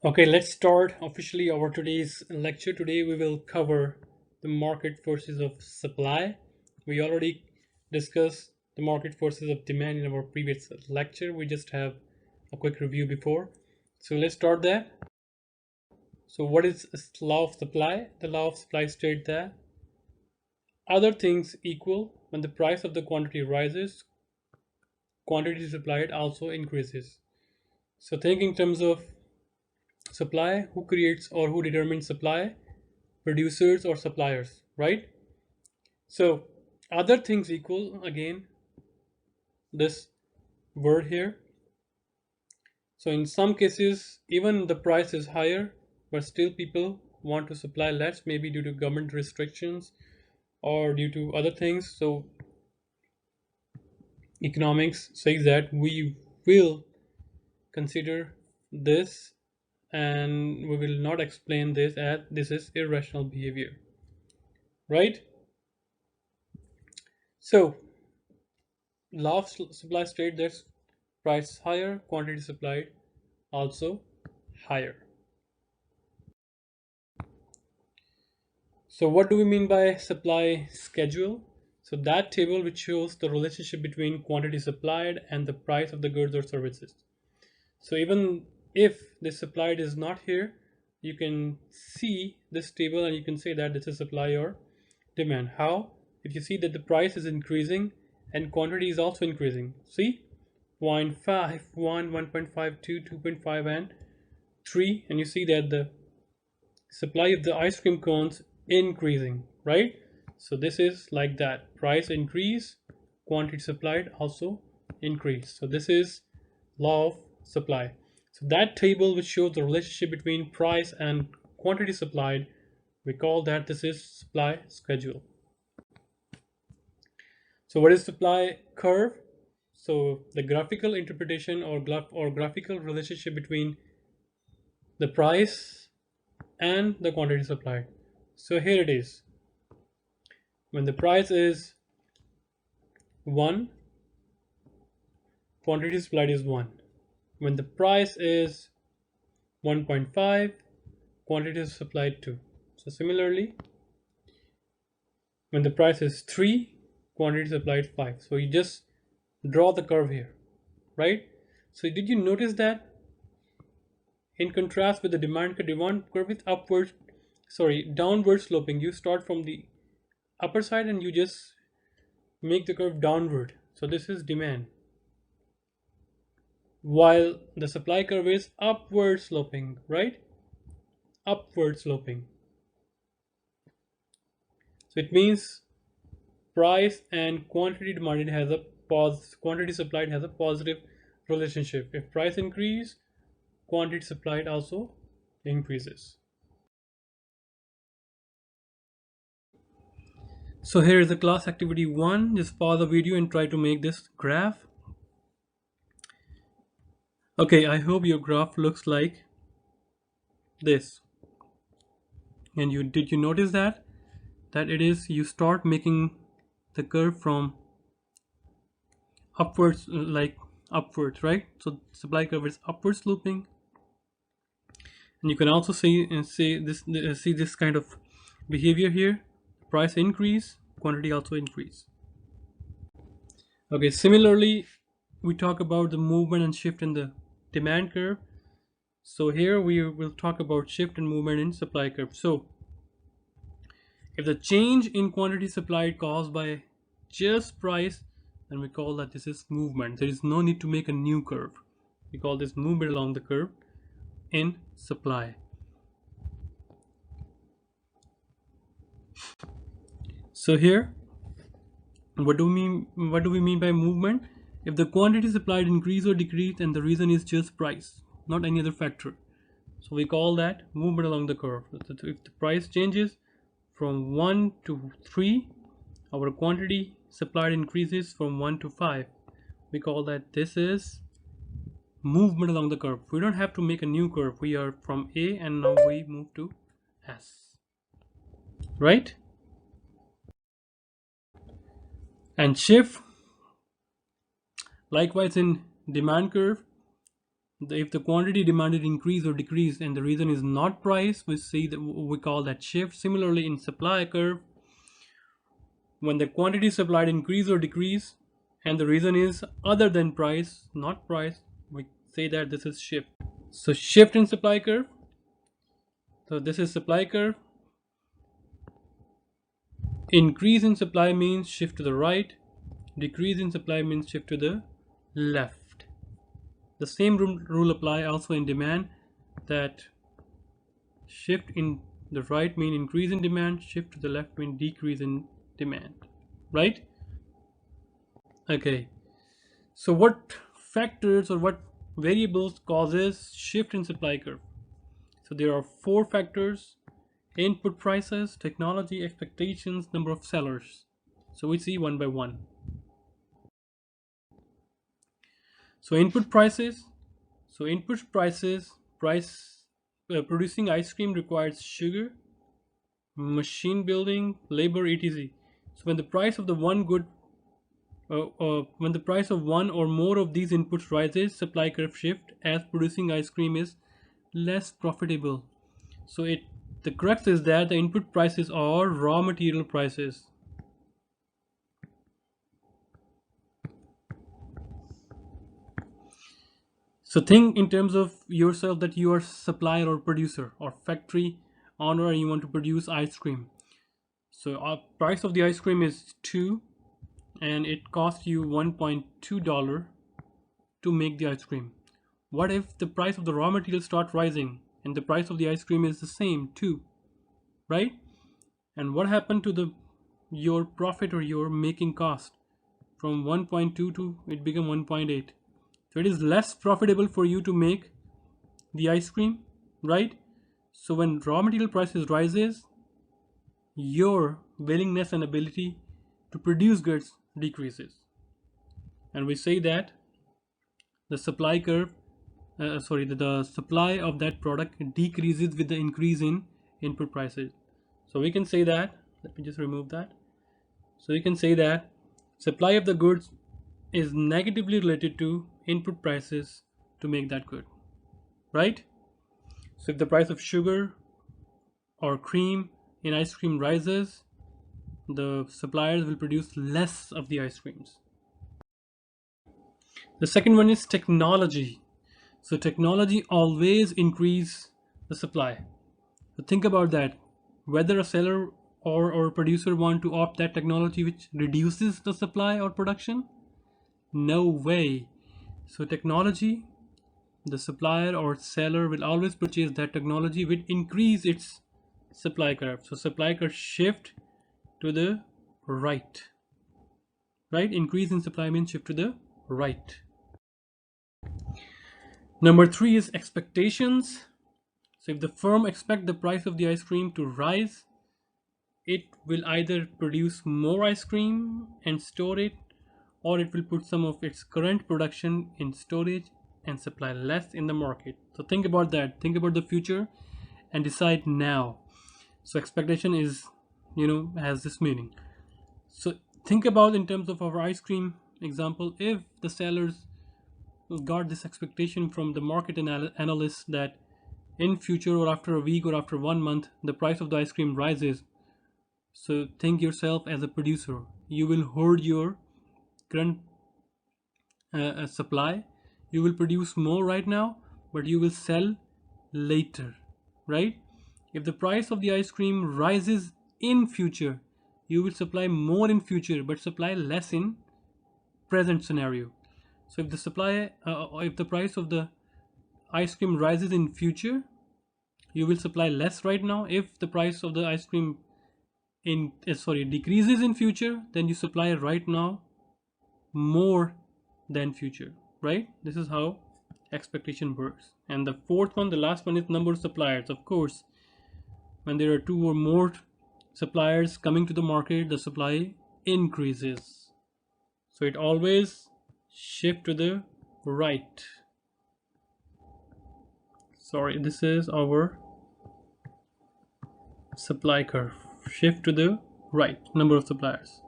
Okay, let's start officially our today's lecture. Today we will cover the market forces of supply. We already discussed the market forces of demand in our previous lecture. We just have a quick review before. So let's start that. So what is law of supply? The law of supply states that other things equal, when the price of the quantity rises, quantity supplied also increases. So think in terms of supply, who creates or who determines supply? Producers or suppliers, right? So other things equal, again, this word here. So in some cases, even the price is higher, but still people want to supply less, maybe due to government restrictions or due to other things. So economics says that we will consider this and we will not explain this as this is irrational behavior, right? So law of supply state that price higher, quantity supplied also higher. So what do we mean by supply schedule? So that table which shows the relationship between quantity supplied and the price of the goods or services. So even if the supplied is not here, you can see this table and you can say that this is supply or demand. How? If you see that the price is increasing and quantity is also increasing. See, 0.5, 1, 1.52, 2.5 and 3, and you see that the supply of the ice cream cones increasing, right? So this is like that, price increase, quantity supplied also increase. So this is law of supply. So that table which shows the relationship between price and quantity supplied, we call that this is supply schedule. So what is supply curve? So the graphical interpretation or graphical relationship between the price and the quantity supplied. So here it is. When the price is 1, quantity supplied is 1. When the price is 1.5, quantity is supplied 2. So similarly, when the price is 3, quantity supplied 5. So you just draw the curve here, right? So did you notice that in contrast with the demand curve with downward sloping, you start from the upper side and you just make the curve downward. So this is demand. While the supply curve is upward sloping, right? Upward sloping. So it means price and quantity demanded has a quantity supplied has a positive relationship. If price increase, quantity supplied also increases. So here is the class activity 1. Just pause the video and try to make this graph. Okay, I hope your graph looks like this. And did you notice that it is, you start making the curve from upwards, like upwards, right? So supply curve is upward sloping, and you can also see this kind of behavior here. Price increase, quantity also increase. Okay, similarly, we talk about the movement and shift in the demand curve. So here we will talk about shift and movement in supply curve. So if the change in quantity supplied caused by just price, then we call that this is movement. There is no need to make a new curve. We call this movement along the curve in supply. So here, what do we mean by movement? If the quantity supplied increase or decrease, and the reason is just price, not any other factor. So we call that movement along the curve. If the price changes from 1 to 3, our quantity supplied increases from 1 to 5. We call that this is movement along the curve. We don't have to make a new curve. We are from A and now we move to S. Right? And shift, likewise in demand curve, If the quantity demanded increase or decrease and the reason is not price, we see that we call that shift. Similarly, in supply curve, when the quantity supplied increase or decrease and the reason is other than price, not price, we say that this is shift. So shift in supply curve. So this is supply curve. Increase in supply means shift to the right. Decrease in supply means shift to the left. The same rule apply also in demand, that shift in the right mean increase in demand, shift to the left mean decrease in demand, right? Okay, so what factors or what variables causes shift in supply curve? So there are four factors: input prices, technology, expectations, number of sellers. So we see one by one. So input prices. So input prices, producing ice cream requires sugar, machine building, labor, etc. So when the price of one or more of these inputs rises, supply curve shift as producing ice cream is less profitable. So the crux is that the input prices are raw material prices. So think in terms of yourself that you are supplier or producer or factory owner and you want to produce ice cream. So our price of the ice cream is 2 and it costs you $1.2 to make the ice cream. What if the price of the raw material start rising and the price of the ice cream is the same 2, right? And what happened to the your profit or your making cost? From 1.2 to it become 1.8. So it is less profitable for you to make the ice cream, right? So when raw material prices rises, your willingness and ability to produce goods decreases. And we say that the supply curve, the supply of that product decreases with the increase in input prices. So we can say that, let me just remove that. So we can say that supply of the goods is negatively related to input prices to make that good, right? So if the price of sugar or cream in ice cream rises, the suppliers will produce less of the ice creams. The second one is technology. So technology always increase the supply. So think about that. Whether a seller or producer want to opt that technology which reduces the supply or production? No way. So technology, the supplier or seller will always purchase that technology which increase its supply curve. So supply curve shift to the right. Right? Increase in supply means shift to the right. Number 3 is expectations. So if the firm expect the price of the ice cream to rise, it will either produce more ice cream and store it, or it will put some of its current production in storage and supply less in the market. So think about that. Think about the future and decide now. So expectation is, has this meaning. So think about in terms of our ice cream example, if the sellers got this expectation from the market analysts that in future or after a week or after 1 month the price of the ice cream rises. So think yourself as a producer, you will hoard your current supply. You will produce more right now, but you will sell later, right? If the price of the ice cream rises in future, you will supply more in future but supply less in present scenario. So if the price of the ice cream rises in future, you will supply less right now. If the price of the ice cream decreases in future, then you supply right now more than future, right? This is how expectation works. And the fourth one, the last one, is number of suppliers. Of course, when there are 2 or more suppliers coming to the market, the supply increases. So it always shift to the right. Sorry, this is our supply curve. Shift to the right, number of suppliers.